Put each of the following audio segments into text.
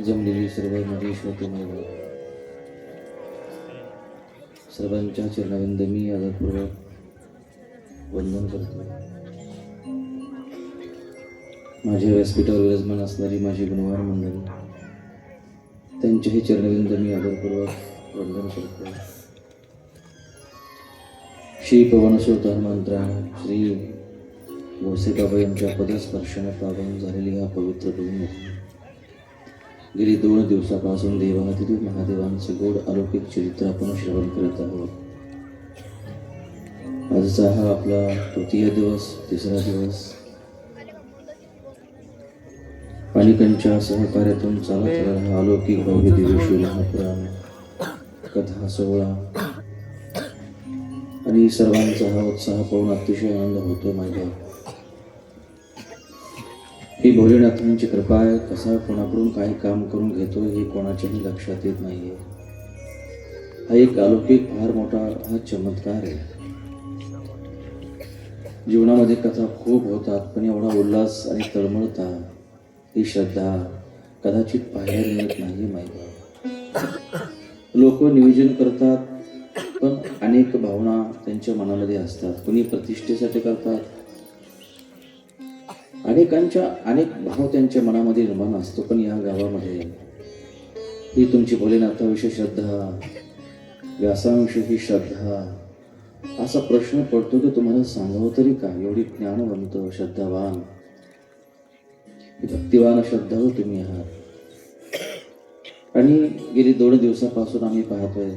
जमलेली सर्व माझी श्रोतेमय सर्वांच्या चरणाविंद मी आदरपूर्वक वंदन करतो. माझ्या व्यासपीठावर विराजमान असणारी माझी गुणवान मंडळी, त्यांच्याही चरणविंद मी आदरपूर्वक वंदन करतो. श्री पवनसुत हनुमंतराय श्री भोसेबाबा यांच्या पदस्पर्शाने पावन झालेली हा पवित्र भूमी गेली 2 दिवसापासून देवाधिदेव महादेवांचे गोड अलौकिक चरित्र आपण श्रवण करत आहोत. आजचा हा आपला तृतीय दिवस, तिसरा दिवस. पालिकांच्या सहकार्यातून चालत राहिला अलौकिक भव्य दिव्य महापुराण कथा सोहळा आणि सर्वांचा हा उत्साह पाहून अतिशय आनंद होतो. माझ्या ही भोलेनाथांची कृपा आहे. कसा कोणाकडून काही काम करून घेतो हे कोणाच्याही लक्षात येत नाहीये. हा एक अलौकिक फार मोठा हा चमत्कार आहे. जीवनामध्ये कथा खूप होतात, पण एवढा उल्हास आणि तळमळता ही श्रद्धा कदाचित पाहायला मिळत नाही. माहिती लोक नियोजन करतात, पण अनेक भावना त्यांच्या मनामध्ये असतात. कोणी प्रतिष्ठेसाठी करतात, अनेकांच्या अनेक भाव त्यांच्या मनामध्ये निर्माण असतो. पण या गावामध्ये ही तुमची भोलेनाथाविषयी श्रद्धा, व्यासांविषयी ही श्रद्धा, असा प्रश्न पडतो की तुम्हाला सांगावं तरी काय. एवढी ज्ञानवंत, श्रद्धावान, भक्तिवान, श्रद्धाळू तुम्ही आहात. आणि गेली 2 दिवसापासून आम्ही पाहतोय,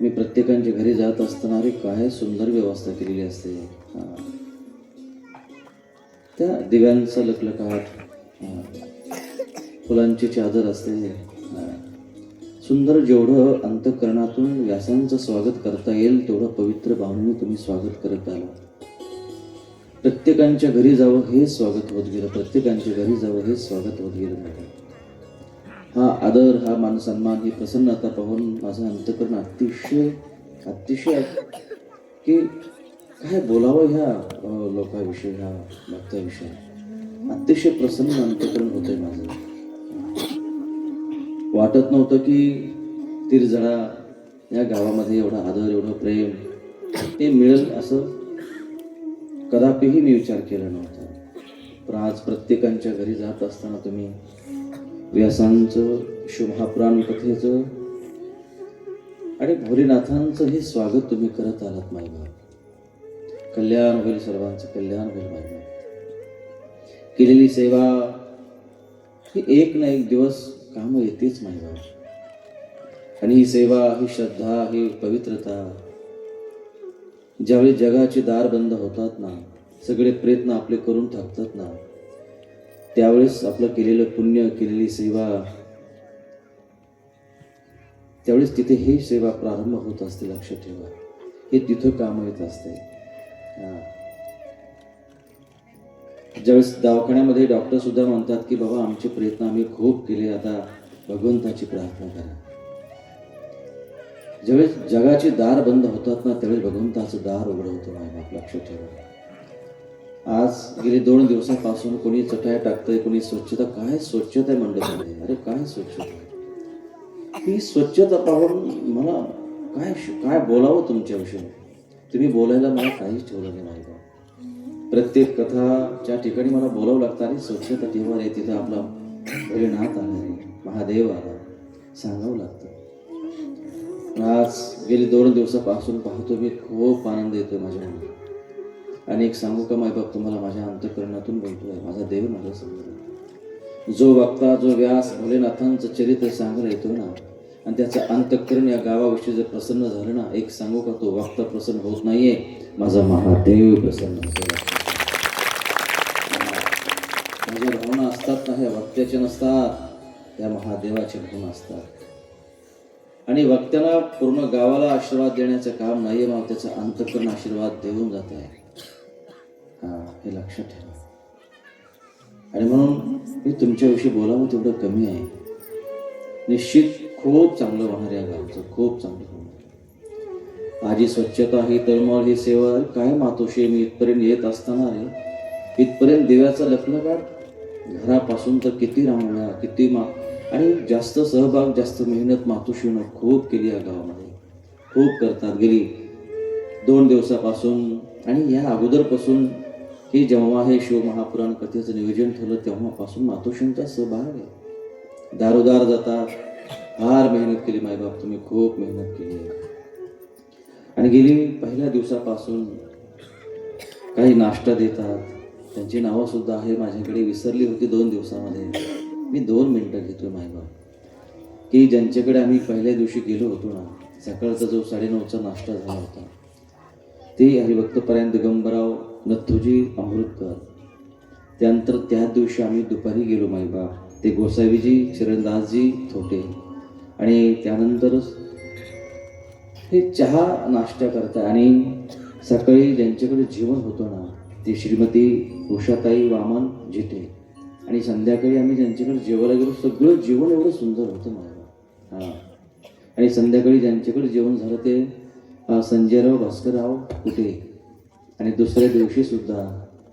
मी प्रत्येकांच्या घरी जात असताना अरे काय सुंदर व्यवस्था केलेली असते. त्या दिव्यांचा लखलखाट, फुलांची चादर असते, सुंदर. जेवढं अंतःकरणातून व्यासांचं स्वागत करता येईल तेवढं पवित्र भावनेने तुम्ही स्वागत करत आला. प्रत्येकांच्या घरी जावं हे स्वागत होत गेलं, प्रत्येकांच्या घरी जावं हे स्वागत होत गेलं. हा आदर, हा मान सन्मान, ही प्रसन्नता पाहून माझं अंतःकरण अतिशय अतिशय की काय बोलावं ह्या लोकांविषयी, ह्या भक्ताविषयी. अतिशय प्रसन्न अंतःकरण होतंय माझं. वाटत नव्हतं की तिरजणा या गावामध्ये एवढा आदर, एवढं प्रेम ते मिळेल असं कदापिही मी विचार केला नव्हता. पण आज प्रत्येकांच्या घरी जात असताना तुम्ही व्यासांचं, महापुराण कथेचं आणि भोलेनाथांचं हे स्वागत तुम्ही करत आलात. मायबाप, कल्याण होईल, सर्वांचं कल्याण होईल. मायबाप, केलेली सेवा ही एक ना एक दिवस काम येतेच मायबाप. आणि ही सेवा, ही श्रद्धा, ही पवित्रता, ज्यावेळी जगाचे दार बंद होतात ना, सगळे प्रयत्न आपले करून थकतात ना, त्यावेळेस आपलं केलेलं पुण्य, केलेली सेवा, त्यावेळेस तिथे ही सेवा प्रारंभ होत असते. लक्षात ठेवा, हे तिथं काम येत असते. ज्यावेळेस दवाखान्यामध्ये डॉक्टर सुद्धा म्हणतात की बाबा आमचे प्रयत्न आम्ही खूप केले, आता भगवंताची प्रार्थना करा. ज्यावेळेस जगाचे दार बंद होतात ना, त्यावेळेस भगवंताचं दार उघडं होतं. मायबाप, लक्षात ठेवा. आज गेली 2 दिवसापासून कोणी चटाया टाकतंय, कोणी स्वच्छता. काय स्वच्छता आहे मंडळामध्ये, अरे काय स्वच्छता. ही स्वच्छता पाहून मला काय काय बोलावं तुमच्याविषयी. तुम्ही बोलायला मला काहीच ठेवलं नाही. माहिती, प्रत्येक कथाच्या ठिकाणी मला बोलावं लागतं. आणि स्वच्छता ठेवा रे, तिथं आपला भोलेनाथ आला रे, महादेव आला, सांगावं लागतं. आज गेली 2 दिवसापासून पाहतो मी, खूप आनंद येतोय माझ्या मनात. आणि एक सांगू का मायबाप, तुम्हाला माझ्या अंतःकरणातून बोलतोय. माझा देव माझ्या समोर, जो वक्ता, जो व्यास भोलेनाथांचं चरित्र सांगायला येतोय ना, आणि त्याचं अंतःकरण या गावाविषयी जर प्रसन्न झालं ना, एक सांगू का, तो वक्ता प्रसन्न होत नाहीये, माझा महादेव प्रसन्न होतो. माझ्या भावना असतात ना, ह्या वक्त्याच्या नसतात, त्या महादेवाच्या भावना असतात. आणि वक्त्याला पूर्ण गावाला आशीर्वाद देण्याचं काम नाहीये, मग त्याचं अंतःकरण आशीर्वाद देऊन जात आहे. हे लक्षात ठेवा. आणि म्हणून मी तुमच्याविषयी बोलावं तेवढं कमी आहे. निश्चित खूप चांगलं होणार या गावचं, खूप चांगलं होणार. आजी स्वच्छता, ही तळमळ, ही सेवा, काय मातोश्री. मी इथपर्यंत येत असताना रे, इथपर्यंत दिव्याचा लखलखाट, घरापासून तर किती रांगोळ्या, किती आणि जास्त सहभाग, जास्त मेहनत मातोश्रीनं खूप केली या गावामध्ये, खूप करतात. गेली 2 दिवसापासून आणि या अगोदरपासून की जेव्हा हे शिवमहापुराण कथेचं नियोजन ठरलं तेव्हापासून मातोश्रींचा सहभाग आहे. दारोदार जातात, फार मेहनत केली मायबाप, तुम्ही खूप मेहनत केली आहे. आणि गेली पहिल्या दिवसापासून काही नाश्ता देतात, त्यांची नावं सुद्धा आहे माझ्याकडे, विसरली होती 2 दिवसामध्ये. मी 2 मिनिटं घेतोय मायबाप, की ज्यांच्याकडे आम्ही पहिल्या दिवशी गेलो होतो ना, सकाळचा जो 9:30चा नाश्ता झाला होता, ते हरिभक्तपरायण दिगंबरराव नथुजी अमृतकर. त्यानंतर त्याच दिवशी आम्ही दुपारी गेलो मायबाप, ते गोसावीजी चरणदासजी थोटे. आणि त्यानंतरच हे चहा नाश्ता करता. आणि सकाळी ज्यांच्याकडे जेवण होतं ना, ते श्रीमती उषाताई वामन जिटे. आणि संध्याकाळी आम्ही ज्यांच्याकडे जेवायला गेलो, सगळं जेवण एवढं सुंदर होतं मायबाप. आणि संध्याकाळी ज्यांच्याकडे जेवण झालं ते संजयराव भास्करराव कुटे. आणि दुसऱ्या दिवशी सुद्धा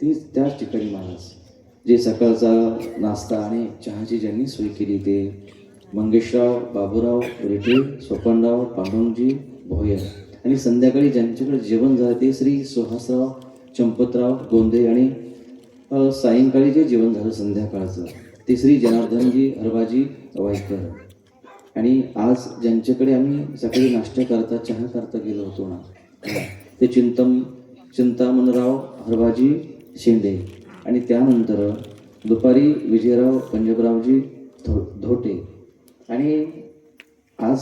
त्याच ठिकाणी महाराज, जे सकाळचा नाश्ता आणि चहाची ज्यांनी सोय केली, ते मंगेशराव बाबूराव रेटे, सोपानराव पांडुरंगजी भोयर. आणि संध्याकाळी ज्यांच्याकडे जेवण झालं ते श्री सुहासराव चंपतराव गोंदे आणि सायंकाळी जे जेवण झालं संध्याकाळचं ते श्री जनार्दनजी हरबाजी वाईकर. आणि आज ज्यांच्याकडे आम्ही सकाळी नाश्ता करता चहा करता गेलो होतो ना, ते चिंतामणराव हरबाजी शेंडे. आणि त्यानंतर दुपारी विजयराव पंजाबरावजी धोटे. आणि आज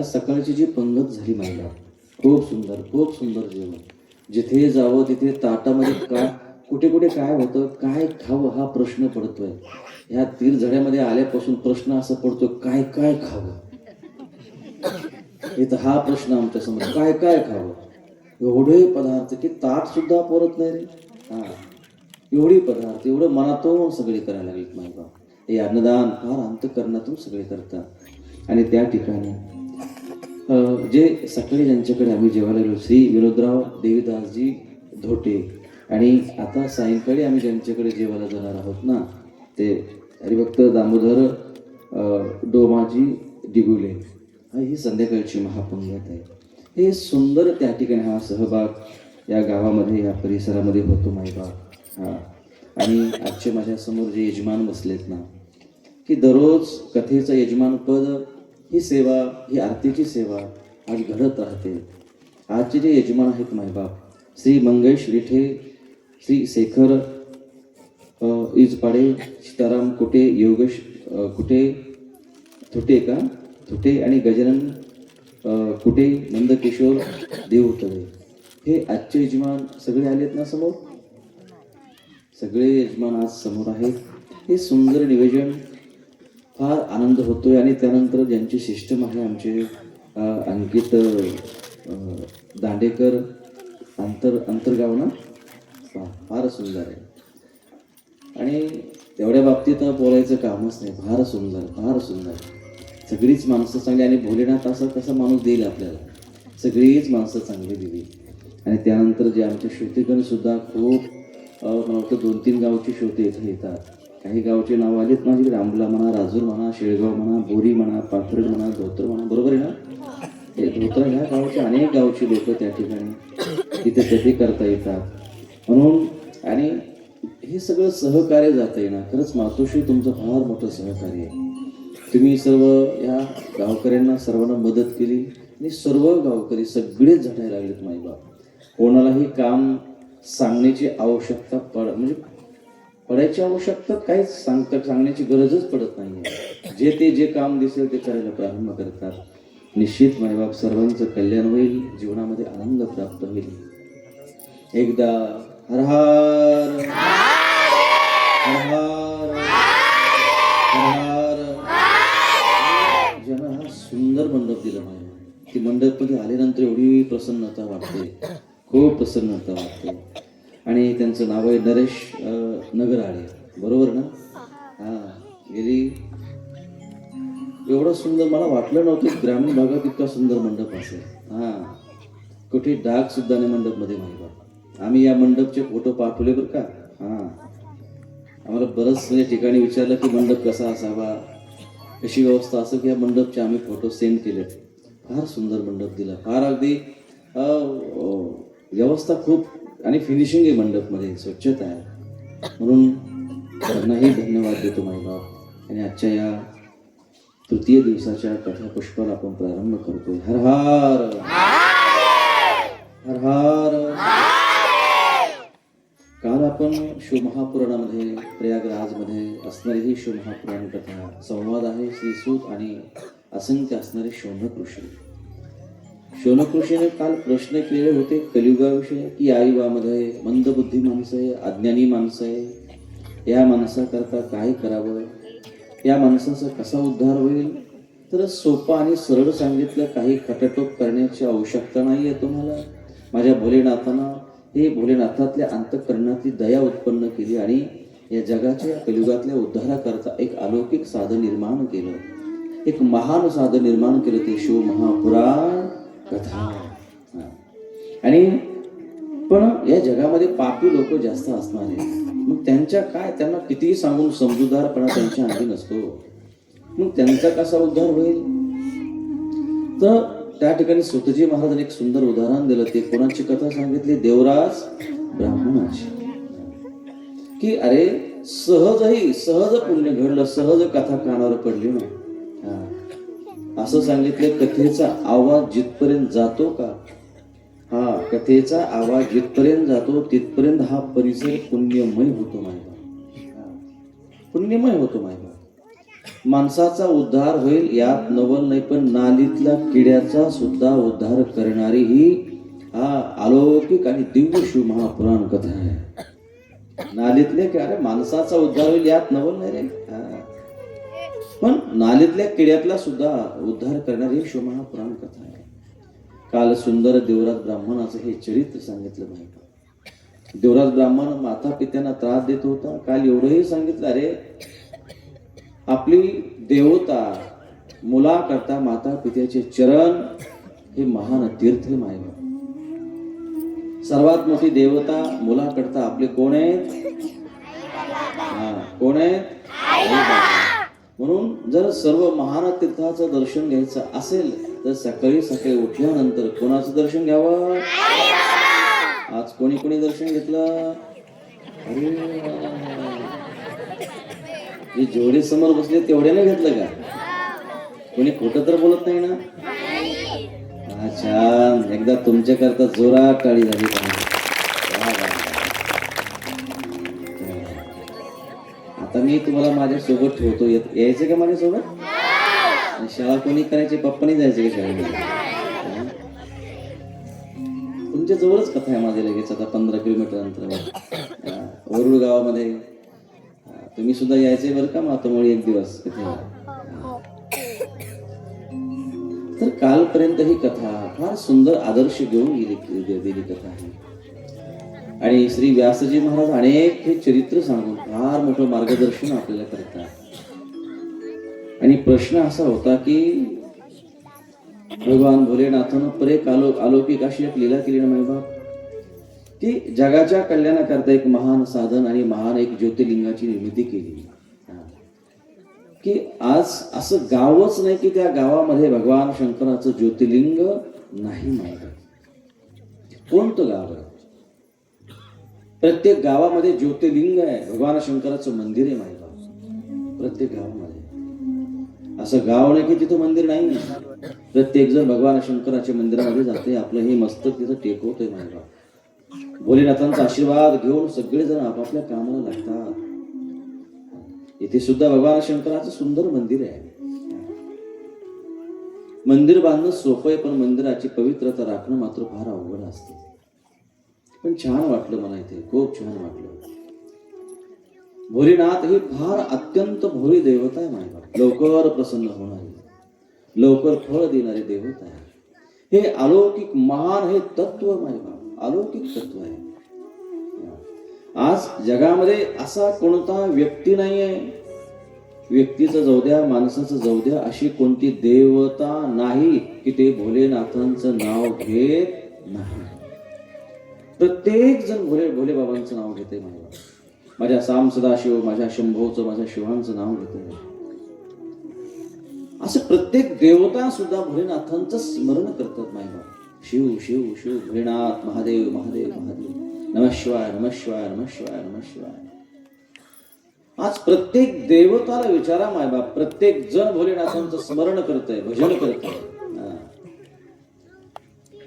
सकाळची जी पंगत झाली महिला, खूप सुंदर जेवण. जिथे जावं तिथे ताटामध्ये काय कुठे कुठे काय होतं, काय खावं हा प्रश्न पडतोय. ह्या तीर्थझड्यामध्ये आल्यापासून प्रश्न असा पडतो, काय काय खावं. इथं हा प्रश्न आमच्या समोर, काय काय खावं. एवढे पदार्थ की ताट सुद्धा पुरत नाही रे. हा, एवढी पदार्थ, एवढं मनातून सगळे करायला लागलेत माहिती. हे अन्नदान फार अंतःकरणातून सगळे करतात. आणि त्या ठिकाणी जे सकाळी ज्यांच्याकडे आम्ही जेवायला गेलो, श्री विनोदराव देवीदासजी धोटे. आणि आता सायंकाळी आम्ही ज्यांच्याकडे जेवायला जाणार आहोत ना, ते हरिभक्त दामोदर डोमाजी डिगुले. ही संध्याकाळची महापंगत आहे. हे सुंदर त्या ठिकाणी हा सहभाग या गावामध्ये या परिसरामध्ये होतो माईबाग. हा, आणि आजचे माझ्यासमोर जे यजमान बसलेत ना, की दररोज कथेचं यजमानपद, ही सेवा, ही आरतीची सेवा आज घडत राहते. आजचे जे यजमान आहेत माईबाप, श्री मंगेश विठे, श्री शेखर इजपाडे, सीताराम कुटे, योगेश कुटे थुटे आणि गजानन कुटे, नंदकिशोर देवतळे. हे आजचे यजमान सगळे आलेत ना समोर. सगळे यजमान आज समोर आहेत. हे सुंदर निवेदन, फार आनंद होतोय. आणि त्यानंतर ज्यांचे सिस्टम आहे आमचे अंकित दांडेकर अंतरगाव ना, फार सुंदर आहे. आणि तेवढ्या बाबतीत बोलायचं कामच नाही. फार सुंदर सगळीच माणसं चांगली. आणि भोलेनाथ असं कसा माणूस देईल आपल्याला, सगळीच माणसं चांगली दिली. आणि त्यानंतर जे आमचे श्रोतेगण सुद्धा खूप, मला वाटतं 2-3 गावची श्रोते इथे येतात. काही गावचे नाव आलेत माझ्याकडे, आंबला म्हणा, राजूर म्हणा, शेळगाव म्हणा, बोरी म्हणा, पाथर्ड म्हणा, धोत्र म्हणा. बरोबर आहे ना. हे धोत्र ह्या गावचे अनेक गावची लोक त्या ठिकाणी तिथे करता येतात म्हणून. आणि हे सगळं सहकार्य जात आहे ना. खरंच मातोश्री तुमचं फार मोठं सहकार्य आहे. तुम्ही सर्व या गावकऱ्यांना सर्वांना मदत केली. आणि सर्व गावकरी सगळेच झटायला लागलेत माईबाप. कोणालाही काम सांगण्याची आवश्यकता पडायची आवश्यकता काहीच सांगण्याची गरजच पडत नाहीये. जे काम दिसेल ते करायला प्रारंभ करतात. निश्चित माईबाप सर्वांचं कल्याण होईल, जीवनामध्ये आनंद प्राप्त होईल. एकदा हर हर हर हर हर. ज्यांना हा सुंदर मंडप दिला माईबाप, ती मंडपमध्ये आल्यानंतर एवढी प्रसन्नता वाटते, खूप प्रसन्नता वाटते. आणि त्यांचं नाव आहे नरेश नगराळे. बरोबर ना. हा, गेली एवढं सुंदर, मला वाटलं नव्हतं ग्रामीण भागात इतका सुंदर मंडप असेल. हा, कुठे डाग सुद्धा नाही मंडपमध्ये माहिती. आम्ही या मंडपचे फोटो पाठवले बरं का. हा, आम्हाला बरंच ठिकाणी विचारलं की मंडप कसा असावा, कशी व्यवस्था असं, की या मंडपचे आम्ही फोटो सेंड केले. फार सुंदर मंडप दिला, फार अगदी व्यवस्था खूप, आणि फिनिशिंग आहे मंडपमध्ये, स्वच्छता आहे. म्हणून त्यांनाही धन्यवाद देतो माईबाप. आणि आजच्या या तृतीय दिवसाच्या कथा पुष्पाला आपण प्रारंभ करतोय. हर हर हर हर. काल आपण शिवमहापुराणामध्ये प्रयागराजमध्ये असणारी ही शिवमहापुराण कथा संवाद आहे श्री सूत आणि असंख्य असणारे शौनक ऋषी. शौनक ऋषीने काल प्रश्न केलेले होते कलियुगाविषयी, की या युगामध्ये मंदबुद्धी माणसं आहे, अज्ञानी माणसं आहे, या माणसाकरता काय करावं, या माणसाचा कसा उद्धार होईल. तर सोपं आणि सरळ सांगितलं, काही खटाटोप करण्याची आवश्यकता नाही आहे तुम्हाला. माझ्या भोलेनाथानं हे भोलेनाथातल्या अंतःकरणातली दया उत्पन्न केली आणि या जगाच्या कलियुगातल्या उद्धाराकरता एक अलौकिक साधन निर्माण केलं, एक महान साधन निर्माण केलं, ते शिव महापुराण कथा. आणि पण या जगामध्ये पापी लोक जास्त असणार आहे. मग त्यांच्या काय, त्यांना कितीही सांगून समजूतदारपणा त्यांच्या अंगी नसतो. मग त्यांचा कसा उद्धार होईल. तर त्या ठिकाणी सुतजी महाराजांनी एक सुंदर उदाहरण दिलं. ते कोणाची कथा सांगितली, देवराज ब्राह्मणाची. की अरे सहज पुण्य घडलं, सहज कथा कानावर पडली ना. असं सांगितलं, कथेचा आवाज जिथपर्यंत जातो का, हा कथेचा आवाज जिथपर्यंत जातो तिथपर्यंत हा परिसर पुण्यमय होतो मायबा, पुण्यमय होतो मायबा. माणसाचा उद्धार होईल यात नवल नाही, पण नालीतल्या किड्याचा सुद्धा उद्धार करणारी ही हा अलौकिक आणि दिव्य शिव महापुराण कथा आहे. नालीतले की अरे माणसाचा उद्धार होईल यात नवल नाही रे, पण नालीतल्या किड्यातला सुद्धा उद्धार करणारी शिव महापुराण कथा आहे. काल सुंदर देवराज ब्राह्मणाचं हे चरित्र सांगितलं माहिती. देवराज ब्राह्मण माता पित्यांना त्रास देत होता. काल एवढंही सांगितलं, अरे आपली देवता मुलाकरता माता पित्याचे चरण हे महान तीर्थ मायबा. सर्वात मोठी देवता मुलाकरता आपले कोण आहेत, कोण आहेत, म्हणून जर सर्व महान तीर्थाचं दर्शन घ्यायचं असेल तर सकाळी सकाळी उठल्यानंतर कोणाचं दर्शन घ्यावं. आज कोणी कोणी दर्शन घेतलं, अरे जे जेवढे समोर बसले तेवढ्याने घेतलं का, कोणी खोटं तर बोलत नाही ना. अच्छा, एकदा तुमच्या करता जोरात टाळी झाली पाहिजे. आता मी तुम्हाला माझ्या सोबत ठेवतो, यायचं का माझ्या सोबत. शाळा कोणी करायची, पप्पानी जायचे का शाळेमध्ये. तुमच्या जवळच कथा आहे माझे, लगेच आता 15 किलोमीटर अंतरावर वरुड गावामध्ये. तुम्ही सुद्धा यायचे बरं का मातोमुळे एक दिवस कथे. तर कालपर्यंत ही कथा फार सुंदर आदर्श घेऊन दिली कथा आहे. आणि श्री व्यासजी महाराज अनेक हे चरित्र सांगून फार मोठं मार्गदर्शन आपल्याला करतात. आणि प्रश्न असा होता की भगवान भोलेनाथानं परेक अलौकिक अशी एक लीला केली ना मायबा, की जगाच्या कल्याणाकरता एक महान साधन आणि महान एक ज्योतिर्लिंगाची निर्मिती केली. की आज असं गावच नाही की त्या गावामध्ये भगवान शंकराचं ज्योतिर्लिंग नाही मायबा. कोणतं गाव आहे, प्रत्येक गावामध्ये ज्योतिर्लिंग आहे, भगवान शंकराचं मंदिर आहे मायबा. प्रत्येक गावामध्ये असं गाव नाही की तिथं मंदिर नाही. प्रत्येक जण भगवान शंकराच्या मंदिरामध्ये जाते, आपलं हे मस्तक तिथं टेकवतोय मायबा. भोलेनाथांचा आशीर्वाद घेऊन सगळेजण आपापल्या कामाला लागतात. इथे सुद्धा भगवान शंकराचं सुंदर मंदिर आहे. मंदिर बांधणं सोपं आहे, पण मंदिराची पवित्रता राखणं मात्र फार अवघड असते. पण छान वाटलं मला इथे, खूप छान वाटलं. भोलेनाथ ही फार अत्यंत भोळी देवता आहे मायबा. लवकर प्रसन्न होणारी, लवकर फळ देणारी देवता आहे. हे अलौकिक महान हे तत्व मायबा, अलौकिक तत्व आहे. आज जगामध्ये असा कोणता व्यक्ती नाही आहे, व्यक्तीचं जाऊ द्या, माणसाचं जाऊ द्या, अशी कोणती देवता नाही की ते भोलेनाथांचं नाव घेत नाही. प्रत्येक जण भोले बाबांचं नाव घेते मायबा. माझ्या साम सदाशिव, माझ्या शंभोचं, माझ्या शिवांचं नाव घेते. असं प्रत्येक देवता सुद्धा भोलेनाथांचं स्मरण करतात मायबा. शिव शिव शिव, भोलेनाथ, महादेव महादेव महादेव, नमः शिवाय नमः शिवाय नमः शिवाय नमः शिवाय. आज प्रत्येक देवताला विचारा मायबा, प्रत्येक जण भोलेनाथांचं स्मरण करतंय, भजन करतंय.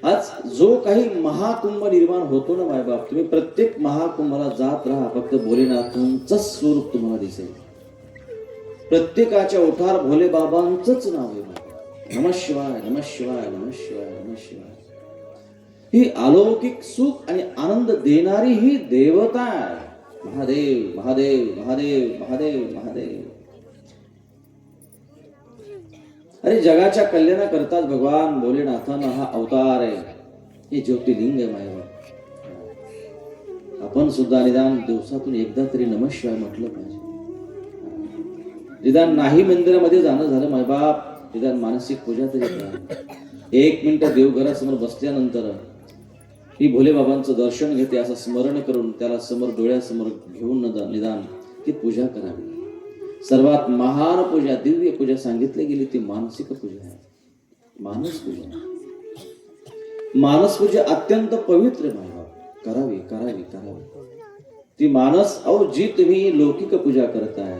आज जो काही महाकुंभ निर्माण होतो ना मायबाप, तुम्ही प्रत्येक महाकुंभाला जात राहा, फक्त भोलेनाथांचं स्वरूप तुम्हाला दिसेल. प्रत्येकाच्या ओठार भोले बाबांचंच नाव आहे. नमः शिवाय नमः शिवाय नमः शिवाय नमः शिवाय. ही अलौकिक सुख आणि आनंद देणारी ही देवता आहे. महादेव महादेव महादेव महादेव महादेव. अरे जगाच्या कल्याणाकरताच भगवान भोलेनाथांना हा अवतार आहे, हे ज्योतिर्लिंग आहे मायबा. आपण सुद्धा निदान दिवसातून एकदा तरी नमः शिवाय म्हटलं पाहिजे. निदान नाही मंदिरामध्ये जाणं झालं मायबाप, निदान मानसिक पूजा तरी करा. 1 मिनिट देवघरासमोर बसल्यानंतर ही भोले बाबांचं दर्शन घेते असं स्मरण करून त्याला समोर डोळ्यासमोर घेऊन निदान ती पूजा करावी. सर्वात महान पूजा, दिव्य पूजा सांगितली गेली ती मानसिक पूजा आहे. मानस पूजा, मानस पूजा अत्यंत पवित्र मायबा. करावी करावी करावी. ती मानस अहो जी तुम्ही लौकिक पूजा करताय,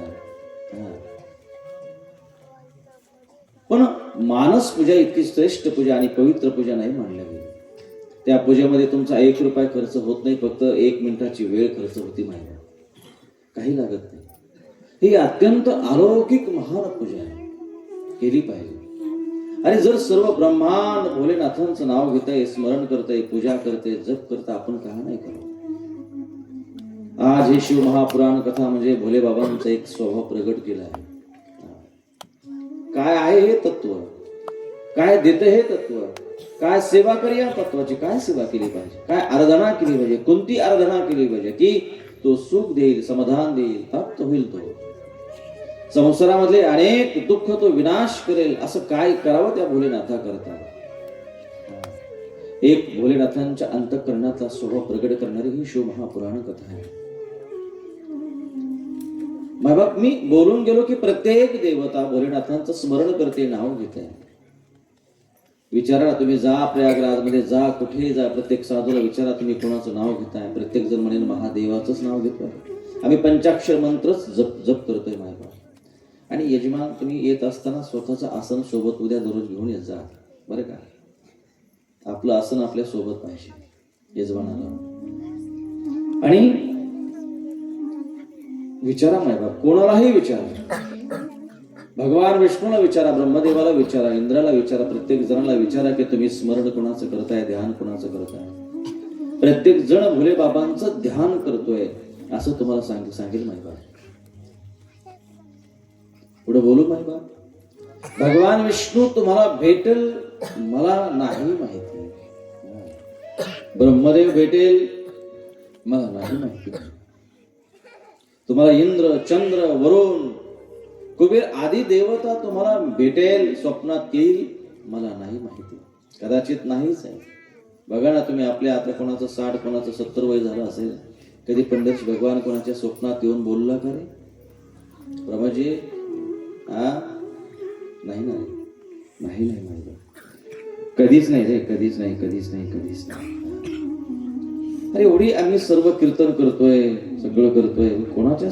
पण मानस पूजा इतकी श्रेष्ठ पूजा आणि पवित्र पूजा नाही मानल्या गेली. त्या पूजेमध्ये तुमचा 1 रुपया खर्च होत नाही, फक्त 1 मिनिटाची वेळ खर्च होती माहिती, काही लागत नाही. ही अत्यंत अलौकिक महान पूजा आहे, केली पाहिजे. आणि जर सर्व ब्रह्मांड भोलेनाथांचं नाव घेताय, स्मरण करताय, पूजा करते, जप करता, आपण का नाही करत? आज हे शिव महापुराण कथा म्हणजे भोले बाबांचा एक स्वभाव प्रगट केला आहे. काय आहे हे तत्व, काय देते हे तत्व, काय सेवा करी या तत्वाची, काय सेवा केली पाहिजे, काय आराधना केली पाहिजे, कोणती आराधना केली पाहिजे की तो सुख देईल, समाधान देईल, प्राप्त होईल, तो संसारामधले अनेक दुःख तो विनाश करेल. असं काय करावं त्या भोलेनाथा करता. एक भोलेनाथांच्या अंतःकरणातला स्वभाव प्रगट करणारी ही शिव महापुराण कथा आहे. बाबा मी बोलून गेलो की प्रत्येक देवता भोलेनाथांचं स्मरण करते, नाव घेते. विचारा तुम्ही, जा प्रयागराज मध्ये जा, कुठेही जा, प्रत्येक साधूला विचारा तुम्ही कोणाचं नाव घेताय. प्रत्येक जण म्हणेल महादेवाचंच नाव घेतोय, आम्ही पंचाक्षर मंत्रच जप जप करतोय मायबा. आणि यजमान तुम्ही येत असताना स्वतःचं आसन सोबत उद्या दररोज घेऊन येत जा बरं का. आपलं आसन आपल्या सोबत पाहिजे यजमानाला. आणि विचारा मायबाप, कोणालाही विचारा, भगवान विष्णूला विचारा, ब्रह्मदेवाला विचारा, इंद्राला विचारा, प्रत्येक जणाला विचारा की तुम्ही स्मरण कोणाचं करताय, ध्यान कोणाचं करताय. प्रत्येक जण भोले बाबांचं ध्यान करतोय असं तुम्हाला सांगेल मायबाप. पुढे बोलू मायबाप. भगवान विष्णू तुम्हाला भेटेल मला नाही माहिती, ब्रह्मदेव भेटेल मला नाही माहिती, तुम्हाला इंद्र, चंद्र, वरुण, कुबेर आदी देवता तुम्हाला भेटेल, स्वप्नात येईल मला नाही माहिती, कदाचित नाहीच आहे. बघा ना तुम्ही, आपल्या आता कोणाचं 60 कोणाचं 70 वय झालं असेल, कधी पंडित भगवान कोणाच्या स्वप्नात येऊन बोलला का रे प्रभाजी? नाही नाही नाही नाही माहिती, कधीच नाही रे, कधीच नाही, कधीच नाही, कधीच नाही. अरे एवढी आम्ही सर्व कीर्तन करतोय, सगळं करतोय, कोणाच्या